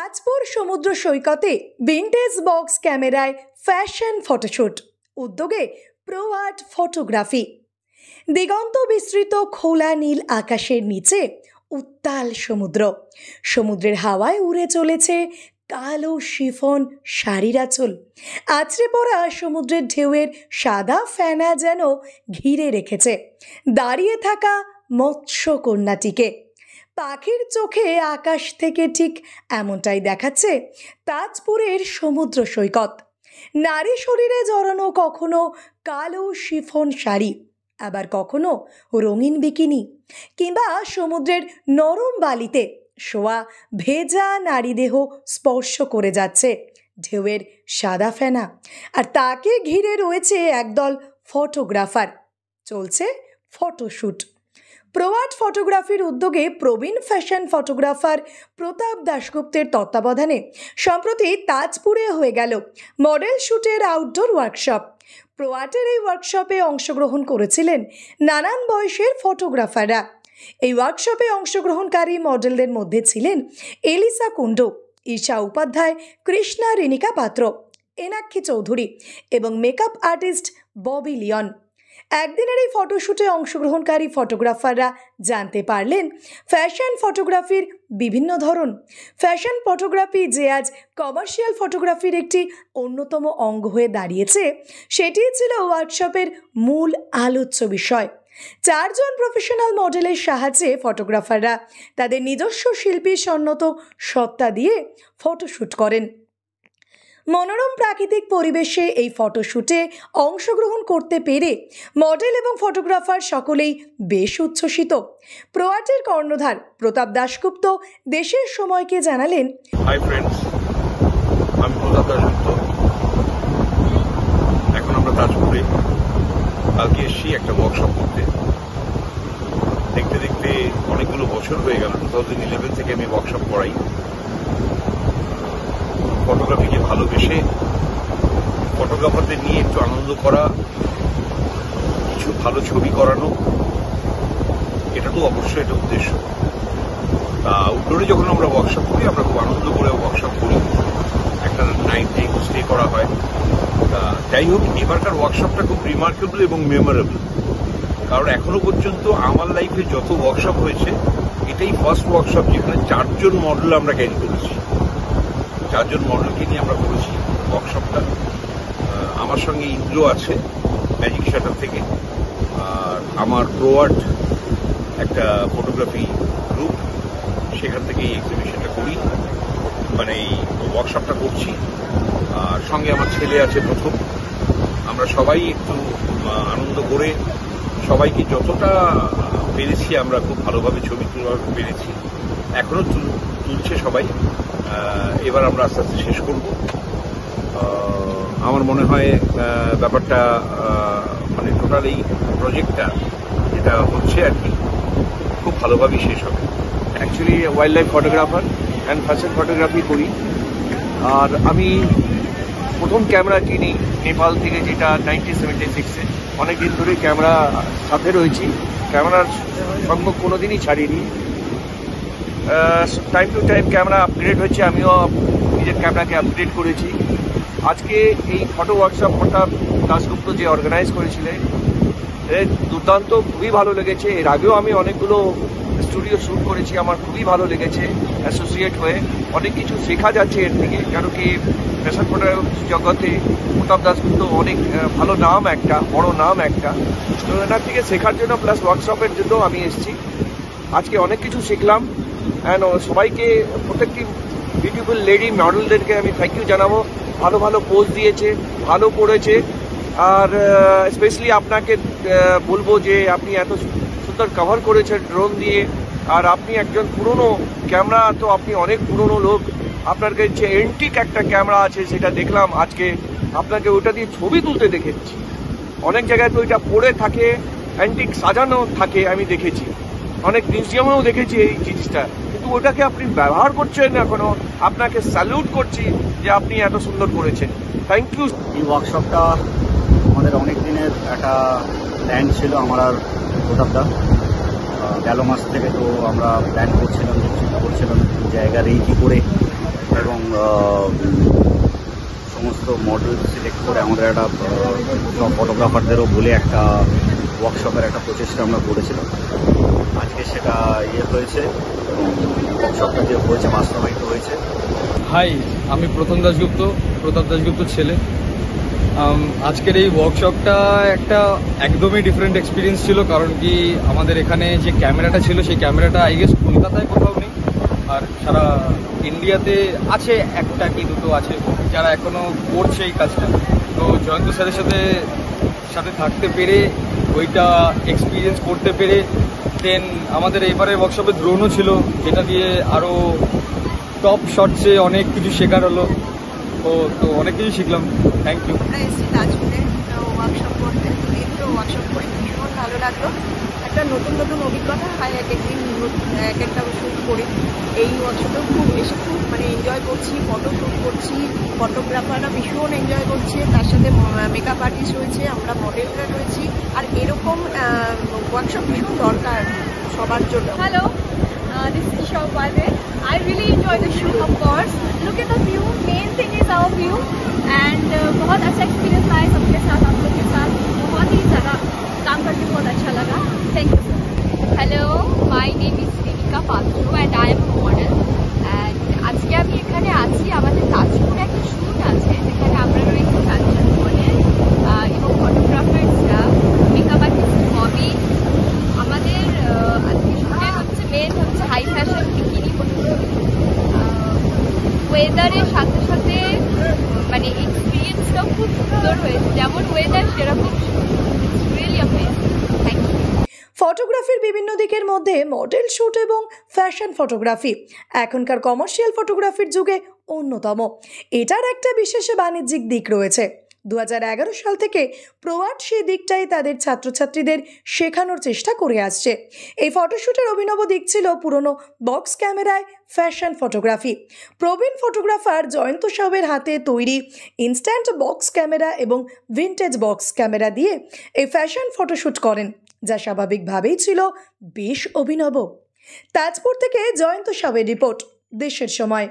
তাজপুর সমুদ্র সৈকতে vintage box ক্যামেরায় ফ্যাশন ফটোশুট উদ্যোগে প্রো আর্ট ফটোগ্রাফি। দিগন্ত বিস্তৃত খোলা নীল আকাশের নিচে উত্তাল সমুদ্র, সমুদ্রের হাওয়ায় উড়ে চলেছে কালো শিফন শাড়ির আঁচল। আছড়ে পড়া সমুদ্রের ঢেউয়ের সাদা ফেনা যেন ঘিরে রেখেছে দাঁড়িয়ে থাকা মৎস্য কন্যাটিকে। পাখির চোখে আকাশ থেকে ঠিক এমনটাই দেখাচ্ছে তাজপুরের সমুদ্র সৈকত। নারী শরীরে জড়ানো কখনো কালো শিফন শাড়ি, আবার কখনো রঙিন বিকিনি, কিংবা সমুদ্রের নরম বালিতে শোয়া ভেজা নারী দেহ স্পর্শ করে যাচ্ছে ঢেউয়ের সাদা ফেনা। আর তাকে ঘিরে রয়েছে একদল ফটোগ্রাফার। চলছে ফটোশ্যুট। প্রো আর্ট ফটোগ্রাফির উদ্যোগে প্রবীণ ফ্যাশন ফটোগ্রাফার প্রতাপ দাশগুপ্তের তত্ত্বাবধানে সম্প্রতি তাজপুরে হয়ে গেল মডেল শ্যুটের আউটডোর ওয়ার্কশপ। প্রো আর্টের এই ওয়ার্কশপে অংশগ্রহণ করেছিলেন নানান বয়সের ফটোগ্রাফাররা। এই ওয়ার্কশপে অংশগ্রহণকারী মডেলদের মধ্যে ছিলেন এলিসা কুন্ডু, ঈশা উপাধ্যায়, কৃষ্ণা রেণিকা পাত্র, এনাক্ষী চৌধুরী এবং মেকআপ আর্টিস্ট ববি লিয়ন। একদিনের এই ফটোশ্যুটে অংশগ্রহণকারী ফটোগ্রাফাররা জানতে পারলেন ফ্যাশন ফটোগ্রাফির বিভিন্ন ধরন। ফ্যাশন ফটোগ্রাফি যে আজ কমার্শিয়াল ফটোগ্রাফির একটি অন্যতম অঙ্গ হয়ে দাঁড়িয়েছে, সেটিই ছিল ওয়ার্কশপের মূল আলোচ্য বিষয়। 4 জন প্রফেশনাল মডেলের সাহায্যে ফটোগ্রাফাররা তাদের নিজস্ব শিল্পী সন্নত সত্তা দিয়ে ফটোশ্যুট করেন। মনোরম প্রাকৃতিক পরিবেশে এই ফটোশ্যুটে অংশগ্রহণ করতে পেরে মডেল এবং ফটোগ্রাফার সকলেই বেশ উচ্ছ্বসিত। প্রো আর্টের কর্ণধার প্রতাপ দাশগুপ্ত দেশের সময়কে জানালেন, হাই ফ্রেন্ডস, আমি প্রতাপ দাশগুপ্ত। এখন আমরা তাজপুরে, কালকে এসেছি একটা ওয়ার্কশপ করতে। দেখতে দেখতে অনেকগুলো বছর হয়ে গেল। 2011 থেকে আমি ওয়ার্কশপ করাই। ফটোগ্রাফিকে ভালোবেসে ফটোগ্রাফারদের নিয়ে একটু আনন্দ করা, কিছু ভালো ছবি করানো, এটা তো অবশ্যই এটা উদ্দেশ্য। তা আউটডোরে যখন আমরা ওয়ার্কশপ করি, আমরা খুব আনন্দ করে ওয়ার্কশপ করি, একটা নাইট স্টে করা হয়। তা যাই হোক, এবারকার ওয়ার্কশপটা খুব রিমার্কেবল এবং মেমোরেবল। কারণ এখনো পর্যন্ত আমার লাইফে যত ওয়ার্কশপ হয়েছে, এটাই ফার্স্ট ওয়ার্কশপ যেখানে 4 জন মডেল আমরা ক্যারি করেছি। 4 জন মডেলকে নিয়ে আমরা করেছি ওয়ার্কশপটা। আমার সঙ্গে ইন্দ্র আছে ম্যাজিক শাটার থেকে, আর আমার প্রো আর্ট একটা ফটোগ্রাফি গ্রুপ, সেখান থেকে এই এক্সিবিশনটা করি, মানে এই ওয়ার্কশপটা করছি। আর সঙ্গে আমার ছেলে আছে প্রথম। আমরা সবাই একটু আনন্দ করে সবাইকে যতটা পেরেছি আমরা খুব ভালোভাবে ছবি তোলার পেরেছি। এখনো তুলছে সবাই। এবার আমরা আস্তে আস্তে শেষ করব। আমার মনে হয় ব্যাপারটা মানে টোটাল এই প্রজেক্টটা যেটা হচ্ছে আর কি, খুব ভালোভাবেই শেষ হবে। Actually wild life photographer and fashion photography করি। আর আমি প্রথম ক্যামেরা কিনি নেপাল থেকে, যেটা 1976-এ। অনেকদিন ধরে ক্যামেরা সাথে রয়েছি, ক্যামেরার সঙ্গ কোনোদিনই ছাড়িনি। Time to time camera upgrade হচ্ছে, আমিও নিজের ক্যামেরাকে আপগ্রেড করেছি। আজকে এই ফটো ওয়ার্কশপ প্রতাপ দাশগুপ্ত যে অর্গানাইজ করেছিলেন, দুর্দান্ত, খুবই ভালো লেগেছে। এর আগেও আমি অনেকগুলো স্টুডিও শ্যুট করেছি, আমার খুবই ভালো লেগেছে। অ্যাসোসিয়েট হয়ে অনেক কিছু শেখা যাচ্ছে এর থেকে, কারণ কি ফ্যাশন ফটোগ্রাফি জগতে প্রতাপ দাশগুপ্ত অনেক ভালো নাম, একটা বড় নাম একটা। তো এনার থেকে শেখার জন্য প্লাস ওয়ার্কশপের জন্য আমি এসেছি। আজকে অনেক কিছু শিখলাম। অ্যান্ড সবাইকে, প্রত্যেকটি বিউটিফুল লেডি মডেলদেরকে আমি থ্যাংক ইউ জানাবো। ভালো ভালো পোজ দিয়েছে, ভালো করেছে। আর স্পেশালি আপনাকে বলবো যে আপনি এত সুন্দর কভার করেছেন ড্রোন দিয়ে। আর আপনি একজন পুরনো ক্যামেরা, তো আপনি অনেক পুরনো লোক, আপনার কাছে এন্টিক একটা ক্যামেরা আছে, সেটা দেখলাম আজকে। আপনাকে ওটা দিয়ে ছবি তুলতে দেখেছি। অনেক জায়গায় তো এটা পড়ে থাকে, অ্যান্টিক সাজানো থাকে, আমি দেখেছি। অনেক মিউজিয়ামেও দেখেছি এই জিনিসটা, কিন্তু ওটাকে আপনি ব্যবহার করছেন এখনো। আপনাকে স্যালুট করছি যে আপনি এত সুন্দর করেছেন। Thank you. এই ওয়ার্কশপটা আমাদের অনেক দিনের একটা প্ল্যান ছিল, আমার আর প্রতাপদা। গেল মাস থেকে তো আমরা প্ল্যান করছিলাম, চিন্তা করছিলাম জায়গা রেডি করে সমস্ত মডেল সিলেক্ট করে আমাদের একটা সব ফটোগ্রাফারদেরও বলে একটা ওয়ার্কশপের একটা প্রচেষ্টা আমরা করেছিলাম। আজকে সেটা হয়েছে এবং ওয়ার্কশপটা যে হয়েছে বাস্তবায়িত হয়েছে। হাই, আমি প্রতাপ দাশগুপ্ত ছেলে। আজকের এই ওয়ার্কশপটা একটা একদমই ডিফারেন্ট এক্সপিরিয়েন্স ছিল, কারণ কি আমাদের এখানে যে ক্যামেরাটা ছিল সেই ক্যামেরাটা আই গেস কলকাতায় কোথাও নেই, আর সারা ইন্ডিয়াতে আছে একটা কি দুটো আছে যারা এখনো করছে এই কাজটা। তো জয়ন্ত স্যারের সাথে থাকতে পেরে, ওইটা এক্সপিরিয়েন্স করতে পেরে, দেন আমাদের এবারে ওয়ার্কশপে ড্রোনও ছিল, যেটা দিয়ে আরও টপ শটসে অনেক কিছু শেখার হলো। তো অনেক কিছু শিখলাম। Thank you. আমরা এসেছি তাজপুরে ওয়ার্কশপ করতে, তো ওয়ার্কশপ করে ভীষণ ভালো লাগলো। একটা নতুন অভিজ্ঞতা হয় এক একটা শ্যুট করি। এই ওয়ার্কশপেও খুব এনজয় করছি, ফটো শ্যুট করছি, ফটোগ্রাফাররা ভীষণ এনজয় করছে, তার সাথে মেকআপ আর্টিস্ট রয়েছে, আমরা মডেলরা রয়েছি। আর এরকম ওয়ার্কশপ ভীষণ দরকার সবার জন্য। Hello, this is Isha Upadhyay. I really enjoy the shoot, of course. Look at the view. Main thing is our view. And बहुत अच्छा एक्सपीरियंस रहा है सबके साथ, आप लोग के साथ। बहुत ही ज़्यादा काम करके बहुत अच्छा लगा। Thank you so much. Hello, my name is Rinika Patru and I am a model. And আজকে আমি এখানে আছি, আমাদের তাজপুরে একটা শুট আছে যেখানে আমরা রয়েছি চারজন মডেল এবং ফটোগ্রাফার্সরা, মেকআপ আর্টিস্ট, হবি। আমাদের আজকে শুটের মেন হচ্ছে হাই ফ্যাশন বিকিনি ফটোগ্রাফি। ওয়েদারের সাথে এক্সপিরিয়েন্সটাও খুব সুন্দর হয়েছে, যেমন ওয়েদার সেরকম রিয়েলি অ্যামেজিং। Thank you. ফটোগ্রাফির বিভিন্ন দিকের মধ্যে মডেল শ্যুট এবং ফ্যাশন ফটোগ্রাফি এখনকার কমার্শিয়াল ফটোগ্রাফির যুগে অন্যতম। এটার একটা বিশেষ বাণিজ্যিক দিক রয়েছে। 2011 সাল থেকে প্রোয়ার্ট সেই দিকটাই তাদের ছাত্রছাত্রীদের শেখানোর চেষ্টা করে আসছে। এই ফটোশ্যুটের অভিনব দিক ছিল পুরনো বক্স ক্যামেরায় ফ্যাশন ফটোগ্রাফি। প্রবীণ ফটোগ্রাফার জয়ন্ত সাহের হাতে তৈরি ইনস্ট্যান্ট বক্স ক্যামেরা এবং ভিন্টেজ বক্স ক্যামেরা দিয়ে এই ফ্যাশন ফটোশ্যুট করেন, যা স্বাভাবিকভাবেই ছিল বেশ অভিনব। তাজপুর থেকে জয়ন্ত সাহের রিপোর্ট, দেশের সময়।